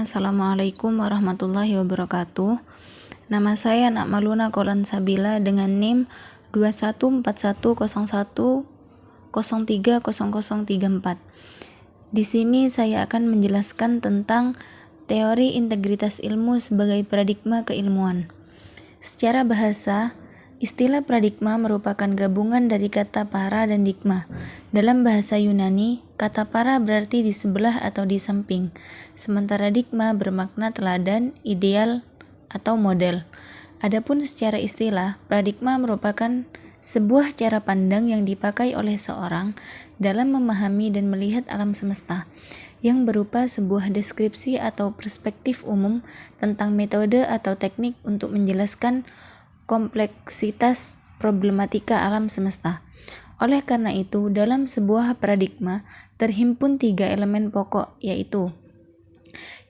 Assalamualaikum warahmatullahi wabarakatuh. Nama saya Nakmaluna Qolan Sabila dengan NIM 214101030034. Di sini saya akan menjelaskan tentang teori integritas ilmu sebagai paradigma keilmuan. Secara bahasa, istilah paradigma merupakan gabungan dari kata para dan digma. Dalam bahasa Yunani, kata para berarti di sebelah atau di samping, sementara digma bermakna teladan, ideal, atau model. Adapun secara istilah, paradigma merupakan sebuah cara pandang yang dipakai oleh seorang dalam memahami dan melihat alam semesta, yang berupa sebuah deskripsi atau perspektif umum tentang metode atau teknik untuk menjelaskan kompleksitas problematika alam semesta. Oleh karena itu, dalam sebuah paradigma terhimpun 3 elemen pokok, yaitu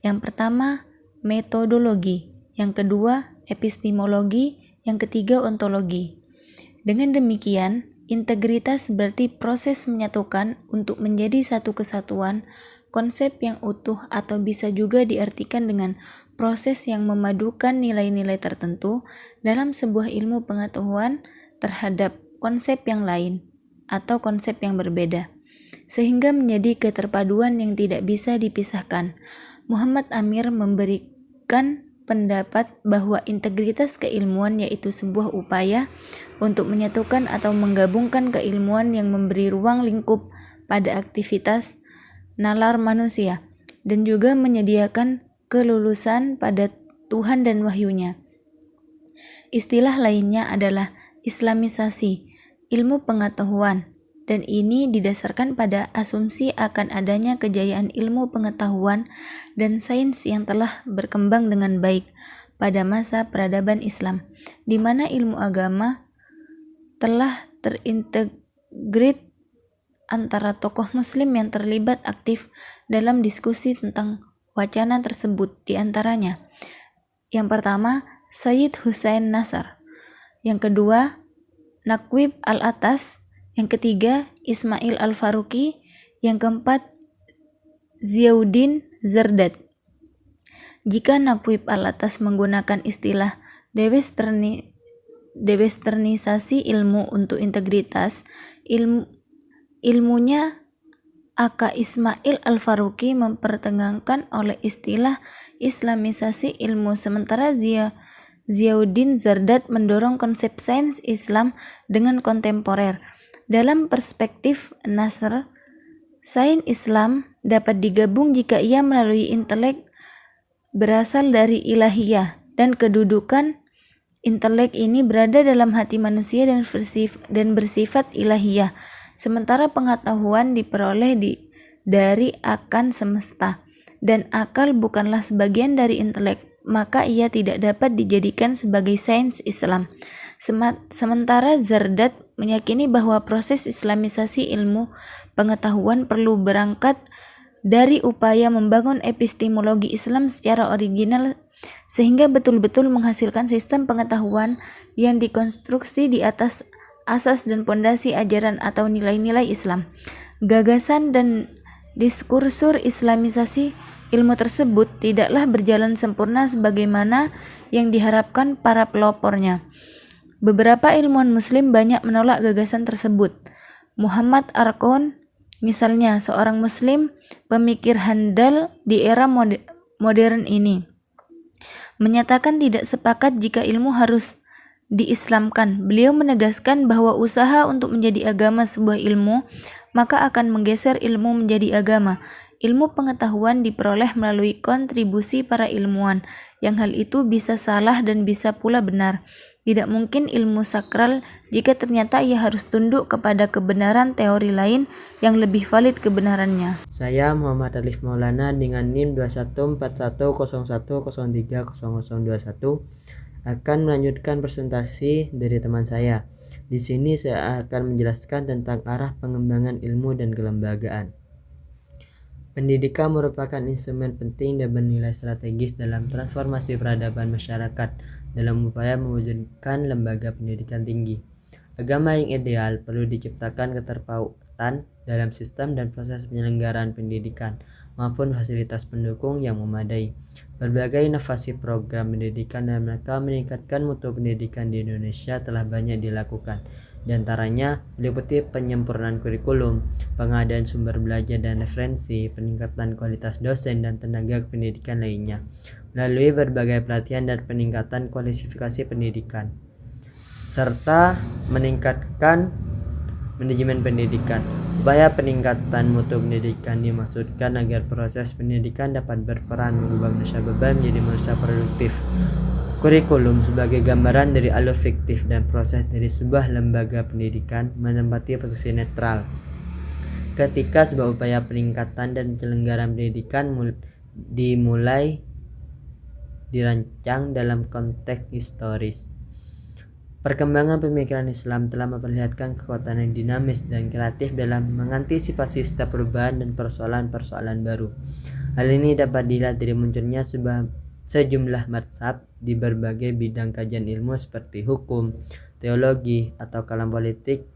yang pertama, metodologi, yang kedua, epistemologi, yang ketiga, ontologi. Dengan demikian, integritas berarti proses menyatukan untuk menjadi satu kesatuan konsep yang utuh, atau bisa juga diartikan dengan proses yang memadukan nilai-nilai tertentu dalam sebuah ilmu pengetahuan terhadap konsep yang lain atau konsep yang berbeda, sehingga menjadi keterpaduan yang tidak bisa dipisahkan. Muhammad Amir memberikan pendapat bahwa integritas keilmuan yaitu sebuah upaya untuk menyatukan atau menggabungkan keilmuan yang memberi ruang lingkup pada aktivitas nalar manusia dan juga menyediakan kelulusan pada Tuhan dan wahyunya. Istilah lainnya adalah Islamisasi ilmu pengetahuan, dan ini didasarkan pada asumsi akan adanya kejayaan ilmu pengetahuan dan sains yang telah berkembang dengan baik pada masa peradaban Islam, di mana ilmu agama telah terintegrit antara tokoh muslim yang terlibat aktif dalam diskusi tentang wacana tersebut. Di antaranya, yang pertama, Sayyid Hussein Nasr, yang kedua, Naqib Al-Atas, yang ketiga, Ismail Al-Faruqi, yang keempat, Ziauddin Zardat. Jika Naqib Al-Atas menggunakan istilah dewesternisasi ilmu untuk integritas, ilmunya Aka Ismail Al-Faruqi mempertengahkan oleh istilah Islamisasi ilmu, sementara Ziauddin Zardat mendorong konsep sains Islam dengan kontemporer. Dalam perspektif Nasr, sains Islam dapat digabung jika ia melalui intelek berasal dari ilahiyah, dan kedudukan intelek ini berada dalam hati manusia dan bersifat ilahiyah. Sementara pengetahuan diperoleh dari akan semesta, dan akal bukanlah sebagian dari intelek, maka ia tidak dapat dijadikan sebagai sains Islam. Sementara Zardat meyakini bahwa proses islamisasi ilmu pengetahuan perlu berangkat dari upaya membangun epistemologi Islam secara original, sehingga betul-betul menghasilkan sistem pengetahuan yang dikonstruksi di atas asas dan pondasi ajaran atau nilai-nilai Islam. Gagasan dan diskursur islamisasi ilmu tersebut tidaklah berjalan sempurna sebagaimana yang diharapkan para pelopornya. Beberapa ilmuwan muslim banyak menolak gagasan tersebut. Muhammad Arqon, misalnya, seorang muslim pemikir handal di era modern ini, menyatakan tidak sepakat jika ilmu harus diislamkan. Beliau menegaskan bahwa usaha untuk menjadi agama sebuah ilmu maka akan menggeser ilmu menjadi agama. Ilmu pengetahuan diperoleh melalui kontribusi para ilmuwan, yang hal itu bisa salah dan bisa pula benar. Tidak mungkin ilmu sakral jika ternyata ia harus tunduk kepada kebenaran teori lain yang lebih valid kebenarannya. Saya Muhammad Alif Maulana dengan NIM 214101030021 akan melanjutkan presentasi dari teman saya. Di sini saya akan menjelaskan tentang arah pengembangan ilmu dan kelembagaan. Pendidikan merupakan instrumen penting dan bernilai strategis dalam transformasi peradaban masyarakat dalam upaya mewujudkan lembaga pendidikan tinggi. Agama yang ideal perlu diciptakan keterpautan dalam sistem dan proses penyelenggaraan pendidikan maupun fasilitas pendukung yang memadai. Berbagai inovasi program pendidikan dalam rangka meningkatkan mutu pendidikan di Indonesia telah banyak dilakukan. Di antaranya meliputi penyempurnaan kurikulum, pengadaan sumber belajar dan referensi, peningkatan kualitas dosen dan tenaga pendidikan lainnya, melalui berbagai pelatihan dan peningkatan kualifikasi pendidikan, serta meningkatkan manajemen pendidikan. Upaya peningkatan mutu pendidikan dimaksudkan agar proses pendidikan dapat berperan mengubah manusia bebal menjadi manusia produktif. Kurikulum sebagai gambaran dari alur fiktif dan proses dari sebuah lembaga pendidikan menempati posisi netral ketika sebuah upaya peningkatan dan penyelenggaraan pendidikan dimulai dirancang dalam konteks historis. Perkembangan pemikiran Islam telah memperlihatkan kekuatan yang dinamis dan kreatif dalam mengantisipasi setiap perubahan dan persoalan-persoalan baru. Hal ini dapat dilihat dari munculnya sejumlah mazhab di berbagai bidang kajian ilmu seperti hukum, teologi, atau kalam politik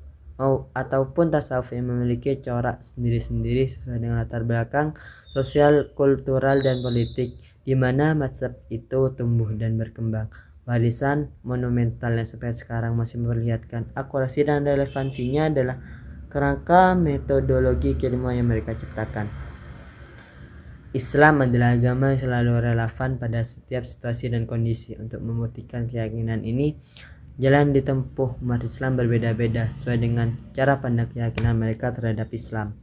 ataupun tasawuf yang memiliki corak sendiri-sendiri sesuai dengan latar belakang sosial, kultural, dan politik di mana mazhab itu tumbuh dan berkembang. Warisan monumental yang sampai sekarang masih memperlihatkan akurasi dan relevansinya adalah kerangka metodologi keilmuan yang mereka ciptakan. Islam adalah agama yang selalu relevan pada setiap situasi dan kondisi. Untuk membuktikan keyakinan ini, jalan ditempuh umat Islam berbeda-beda sesuai dengan cara pandang keyakinan mereka terhadap Islam.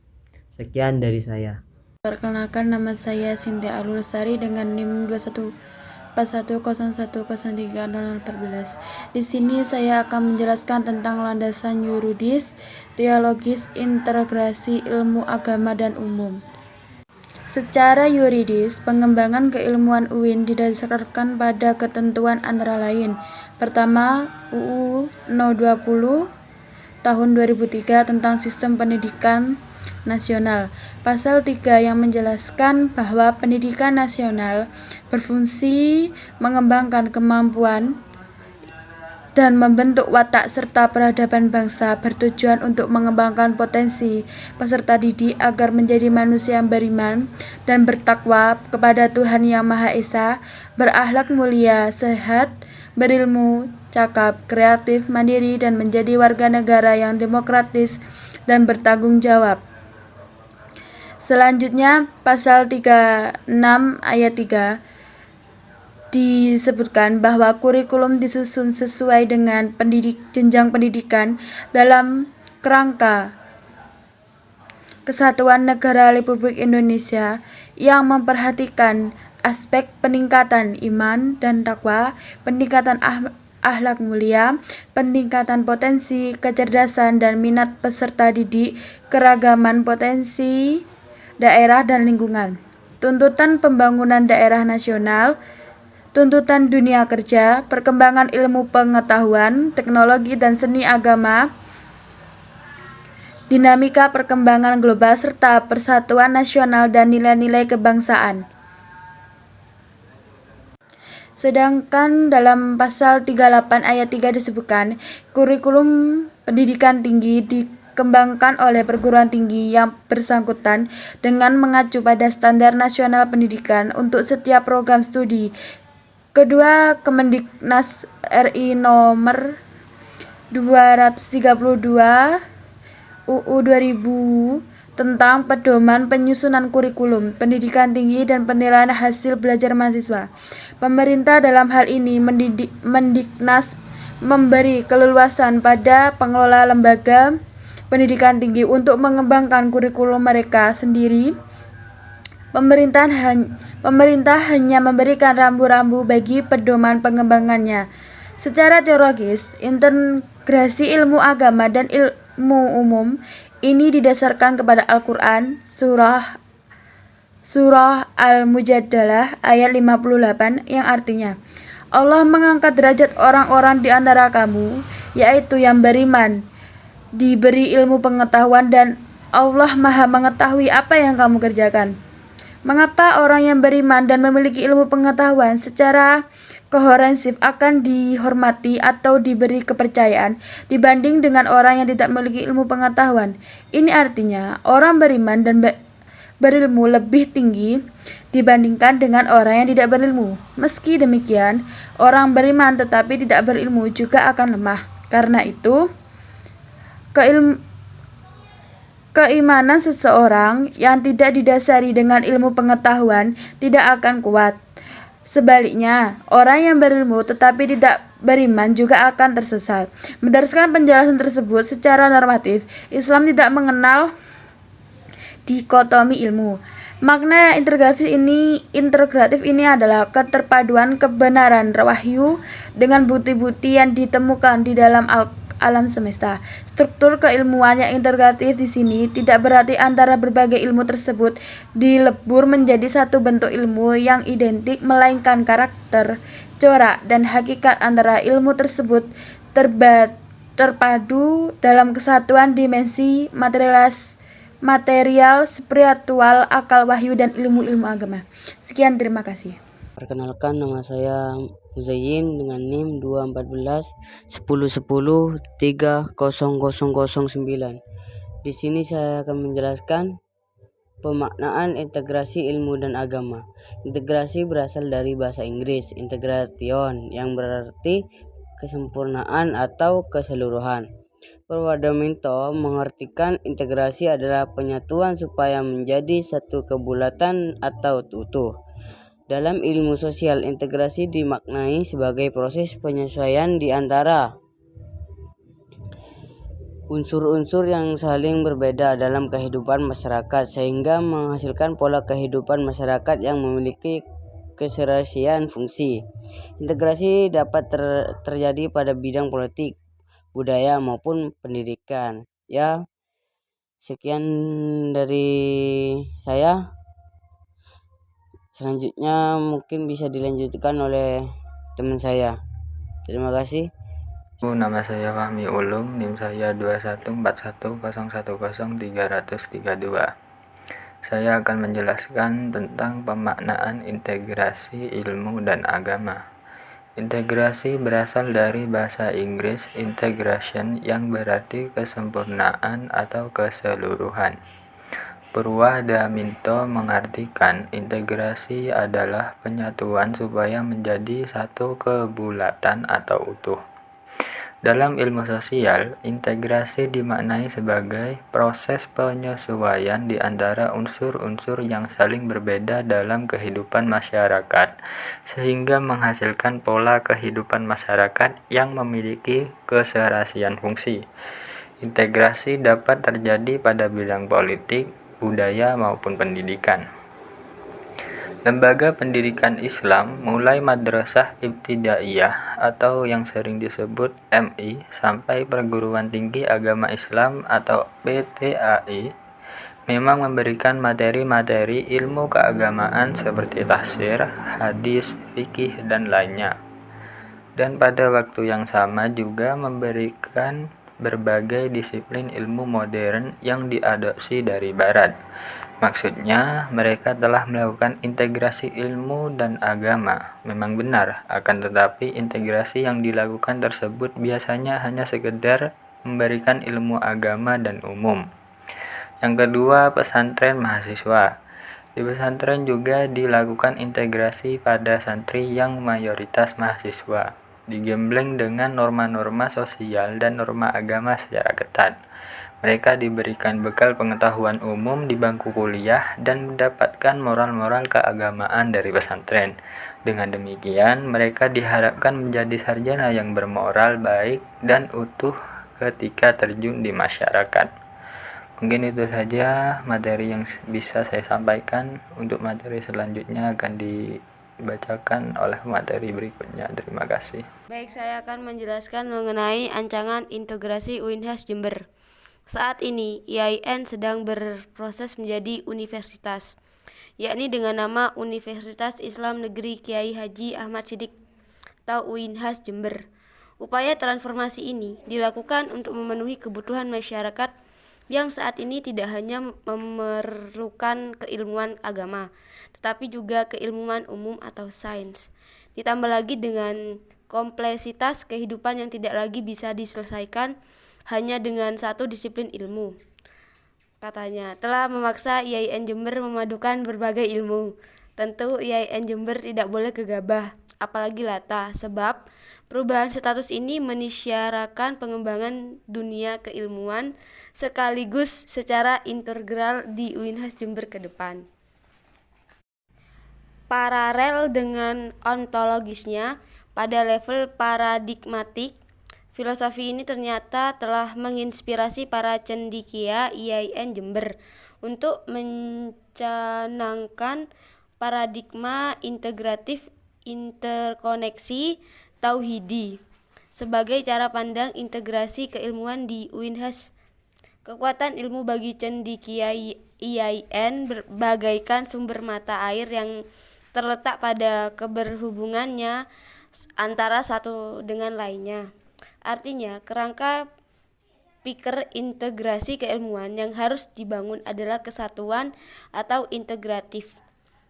Sekian dari saya. Perkenalkan, nama saya Sintia Alulasari dengan NIM 214101030014. Di sini saya akan menjelaskan tentang landasan yuridis, teologis, integrasi ilmu agama dan umum. Secara yuridis, pengembangan keilmuan UIN didasarkan pada ketentuan antara lain. Pertama, UU No 20 tahun 2003 tentang Sistem Pendidikan Nasional. Pasal 3 yang menjelaskan bahwa pendidikan nasional berfungsi mengembangkan kemampuan dan membentuk watak serta peradaban bangsa, bertujuan untuk mengembangkan potensi peserta didik agar menjadi manusia yang beriman dan bertakwa kepada Tuhan Yang Maha Esa, berakhlak mulia, sehat, berilmu, cakap, kreatif, mandiri, dan menjadi warga negara yang demokratis dan bertanggung jawab. Selanjutnya, pasal 36 ayat 3 disebutkan bahwa kurikulum disusun sesuai dengan jenjang pendidikan dalam kerangka Kesatuan Negara Republik Indonesia yang memperhatikan aspek peningkatan iman dan takwa, peningkatan akhlak mulia, peningkatan potensi, kecerdasan dan minat peserta didik, keragaman potensi daerah dan lingkungan, tuntutan pembangunan daerah nasional, tuntutan dunia kerja, perkembangan ilmu pengetahuan, teknologi dan seni agama, dinamika perkembangan global serta persatuan nasional dan nilai-nilai kebangsaan. Sedangkan dalam pasal 38 ayat 3 disebutkan, kurikulum pendidikan tinggi dikembangkan oleh perguruan tinggi yang bersangkutan dengan mengacu pada standar nasional pendidikan untuk setiap program studi. Kedua, Kemendiknas RI nomor 232 UU 2000 tentang pedoman penyusunan kurikulum pendidikan tinggi dan penilaian hasil belajar mahasiswa. Pemerintah dalam hal ini Mendiknas memberi keleluasan pada pengelola lembaga pendidikan tinggi untuk mengembangkan kurikulum mereka sendiri. Pemerintah hanya memberikan rambu-rambu bagi pedoman pengembangannya. Secara teologis, integrasi ilmu agama dan ilmu umum ini didasarkan kepada Al-Quran, surah Al-Mujadalah ayat 58 yang artinya, Allah mengangkat derajat orang-orang di antara kamu, yaitu yang beriman, diberi ilmu pengetahuan, dan Allah Maha mengetahui apa yang kamu kerjakan. Mengapa orang yang beriman dan memiliki ilmu pengetahuan secara komprehensif akan dihormati atau diberi kepercayaan dibanding dengan orang yang tidak memiliki ilmu pengetahuan. Ini artinya orang beriman dan berilmu lebih tinggi dibandingkan dengan orang yang tidak berilmu. Meski demikian, orang beriman tetapi tidak berilmu juga akan lemah. Karena itu, keimanan seseorang yang tidak didasari dengan ilmu pengetahuan tidak akan kuat. Sebaliknya, orang yang berilmu tetapi tidak beriman juga akan tersesat. Berdasarkan penjelasan tersebut secara normatif, Islam tidak mengenal dikotomi ilmu. Makna integratif ini adalah keterpaduan kebenaran wahyu dengan bukti-bukti yang ditemukan di dalam alam semesta. Struktur keilmuan yang integratif di sini tidak berarti antara berbagai ilmu tersebut dilebur menjadi satu bentuk ilmu yang identik, melainkan karakter, corak, dan hakikat antara ilmu tersebut terpadu dalam kesatuan dimensi material, spiritual, akal, wahyu, dan ilmu-ilmu agama. Sekian, terima kasih. Perkenalkan, nama saya Muzayyin dengan NIM 214 1010 30009. Di sini saya akan menjelaskan pemaknaan integrasi ilmu dan agama. Integrasi berasal dari bahasa Inggris integration yang berarti kesempurnaan atau keseluruhan. Purwadaminto mengartikan integrasi adalah penyatuan supaya menjadi satu kebulatan atau utuh. Dalam ilmu sosial, integrasi dimaknai sebagai proses penyesuaian di antara unsur-unsur yang saling berbeda dalam kehidupan masyarakat sehingga menghasilkan pola kehidupan masyarakat yang memiliki keserasian fungsi. Integrasi dapat terjadi pada bidang politik, budaya maupun pendidikan. Ya, sekian dari saya. Selanjutnya mungkin bisa dilanjutkan oleh teman saya. Terima kasih. Nama saya Fahmi Ulum, NIM saya 21410103032. Saya akan menjelaskan tentang pemaknaan integrasi ilmu dan agama. Integrasi berasal dari bahasa Inggris integration yang berarti kesempurnaan atau keseluruhan. Purwadaminto mengartikan integrasi adalah penyatuan supaya menjadi satu kebulatan atau utuh. Dalam ilmu sosial, integrasi dimaknai sebagai proses penyesuaian di antara unsur-unsur yang saling berbeda dalam kehidupan masyarakat, sehingga menghasilkan pola kehidupan masyarakat yang memiliki keserasian fungsi. Integrasi dapat terjadi pada bidang politik, budaya maupun pendidikan. Lembaga pendidikan Islam mulai madrasah ibtidaiyah atau yang sering disebut MI sampai perguruan tinggi agama Islam atau PTAI memang memberikan materi-materi ilmu keagamaan seperti tafsir, hadis, fikih, dan lainnya. Dan pada waktu yang sama juga memberikan berbagai disiplin ilmu modern yang diadopsi dari barat. Maksudnya, mereka telah melakukan integrasi ilmu dan agama. Memang benar, akan tetapi integrasi yang dilakukan tersebut biasanya hanya sekedar memberikan ilmu agama dan umum. Yang kedua, pesantren mahasiswa. Di pesantren juga dilakukan integrasi pada santri yang mayoritas mahasiswa, digembleng dengan norma-norma sosial dan norma agama secara ketat. Mereka diberikan bekal pengetahuan umum di bangku kuliah dan mendapatkan moral-moral keagamaan dari pesantren. Dengan demikian, mereka diharapkan menjadi sarjana yang bermoral baik dan utuh ketika terjun di masyarakat. Mungkin itu saja materi yang bisa saya sampaikan. Untuk materi selanjutnya akan dibacakan oleh materi berikutnya. Terima kasih. Baik, saya akan menjelaskan mengenai ancangan integrasi UINHAS Jember. Saat ini, IAIN sedang berproses menjadi universitas, yakni dengan nama Universitas Islam Negeri Kiai Haji Ahmad Siddiq atau UINHAS Jember. Upaya transformasi ini dilakukan untuk memenuhi kebutuhan masyarakat yang saat ini tidak hanya memerlukan keilmuan agama, tetapi juga keilmuan umum atau sains. ditambah lagi dengan kompleksitas kehidupan yang tidak lagi bisa diselesaikan hanya dengan satu disiplin ilmu. Katanya, telah memaksa IAIN Jember memadukan berbagai ilmu. Tentu IAIN Jember tidak boleh gegabah, apalagi latah, sebab perubahan status ini menisyarakan pengembangan dunia keilmuan sekaligus secara integral di UINHAS Jember ke depan. Paralel dengan ontologisnya, pada level paradigmatik, filosofi ini ternyata telah menginspirasi para cendekia IAIN Jember untuk mencanangkan paradigma integratif interkoneksi tauhidi sebagai cara pandang integrasi keilmuan di UINHAS. Kekuatan ilmu bagi cendekia IAIN bagaikan sumber mata air yang terletak pada keberhubungannya antara satu dengan lainnya. Artinya, kerangka pikir integrasi keilmuan yang harus dibangun adalah kesatuan atau integratif,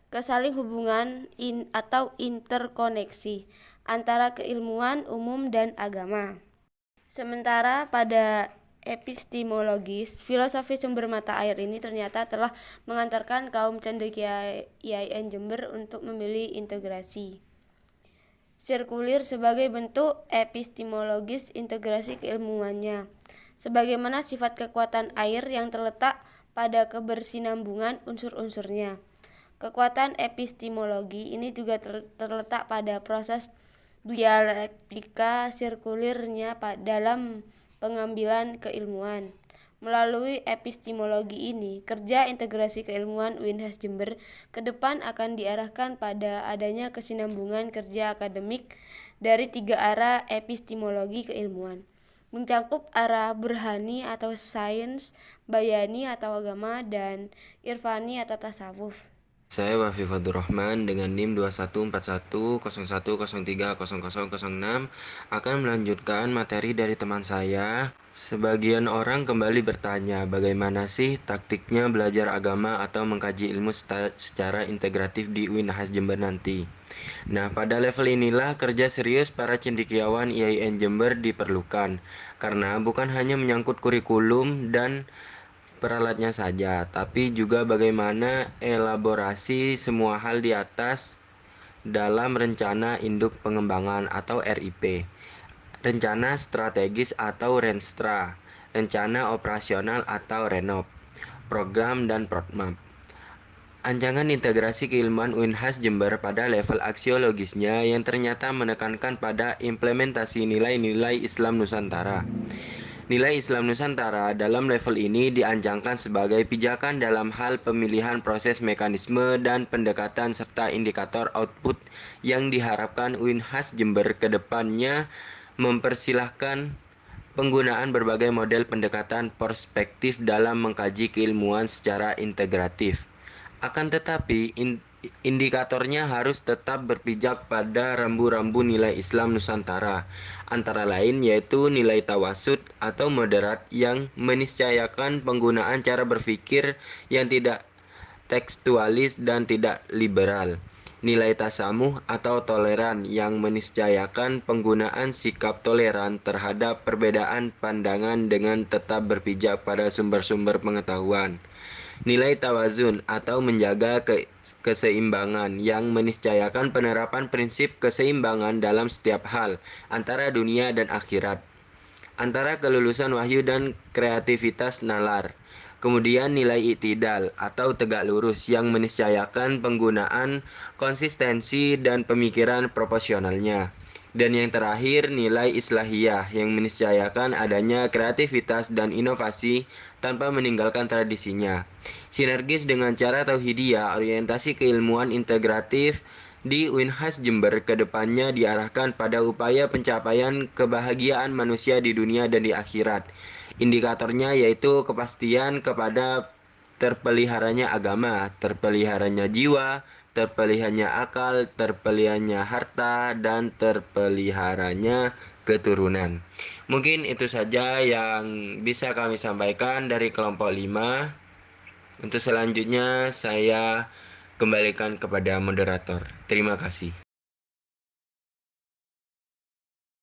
kesaling hubungan atau interkoneksi antara keilmuan umum dan agama. Sementara pada epistemologis, filosofi sumber mata air ini ternyata telah mengantarkan kaum cendekia IAIN Jember untuk memilih integrasi sirkulir sebagai bentuk epistemologis integrasi keilmuannya, sebagaimana sifat kekuatan air yang terletak pada kebersinambungan unsur-unsurnya. Kekuatan epistemologi ini juga terletak pada proses dialektika sirkulirnya dalam pengambilan keilmuan. Melalui epistemologi ini, kerja integrasi keilmuan UINHAS Jember ke depan akan diarahkan pada adanya kesinambungan kerja akademik dari 3 arah epistemologi keilmuan, mencakup arah burhani atau sains, bayani atau agama, dan irfani atau tasawuf. Saya Wafi Fadur Rahman dengan NIM 214101030006 akan melanjutkan materi dari teman saya. Sebagian orang kembali bertanya, bagaimana sih taktiknya belajar agama atau mengkaji ilmu secara integratif di UINHAS Jember nanti. Nah, pada level inilah kerja serius para cendekiawan IAIN Jember diperlukan, karena bukan hanya menyangkut kurikulum dan peralatnya saja, tapi juga bagaimana elaborasi semua hal di atas dalam rencana induk pengembangan atau RIP, rencana strategis atau Renstra, rencana operasional atau Renop, program dan roadmap. Anjangan integrasi keilmuan UINHAS Jember pada level aksiologisnya yang ternyata menekankan pada implementasi nilai-nilai Islam Nusantara. Nilai Islam Nusantara dalam level ini dianjangkan sebagai pijakan dalam hal pemilihan proses mekanisme dan pendekatan serta indikator output yang diharapkan UINHAS Jember ke depannya mempersilahkan penggunaan berbagai model pendekatan perspektif dalam mengkaji keilmuan secara integratif. Akan tetapi, indikatornya harus tetap berpijak pada rambu-rambu nilai Islam Nusantara, antara lain yaitu nilai tawasud atau moderat yang meniscayakan penggunaan cara berpikir yang tidak tekstualis dan tidak liberal, nilai tasamuh atau toleran yang meniscayakan penggunaan sikap toleran terhadap perbedaan pandangan dengan tetap berpijak pada sumber-sumber pengetahuan, nilai tawazun atau menjaga keseimbangan yang meniscayakan penerapan prinsip keseimbangan dalam setiap hal antara dunia dan akhirat, antara kelulusan wahyu dan kreativitas nalar. Kemudian nilai i'tidal atau tegak lurus yang meniscayakan penggunaan konsistensi dan pemikiran proporsionalnya. Dan yang terakhir nilai islahiyah yang meniscayakan adanya kreativitas dan inovasi tanpa meninggalkan tradisinya. Sinergis dengan cara tauhidiyah, orientasi keilmuan integratif di UINHAS Jember ke depannya diarahkan pada upaya pencapaian kebahagiaan manusia di dunia dan di akhirat. Indikatornya yaitu kepastian kepada terpeliharanya agama, terpeliharanya jiwa, terpeliharanya akal, terpeliharanya harta, dan terpeliharanya keturunan. Mungkin itu saja yang bisa kami sampaikan dari kelompok 5. Untuk selanjutnya saya kembalikan kepada moderator. Terima kasih.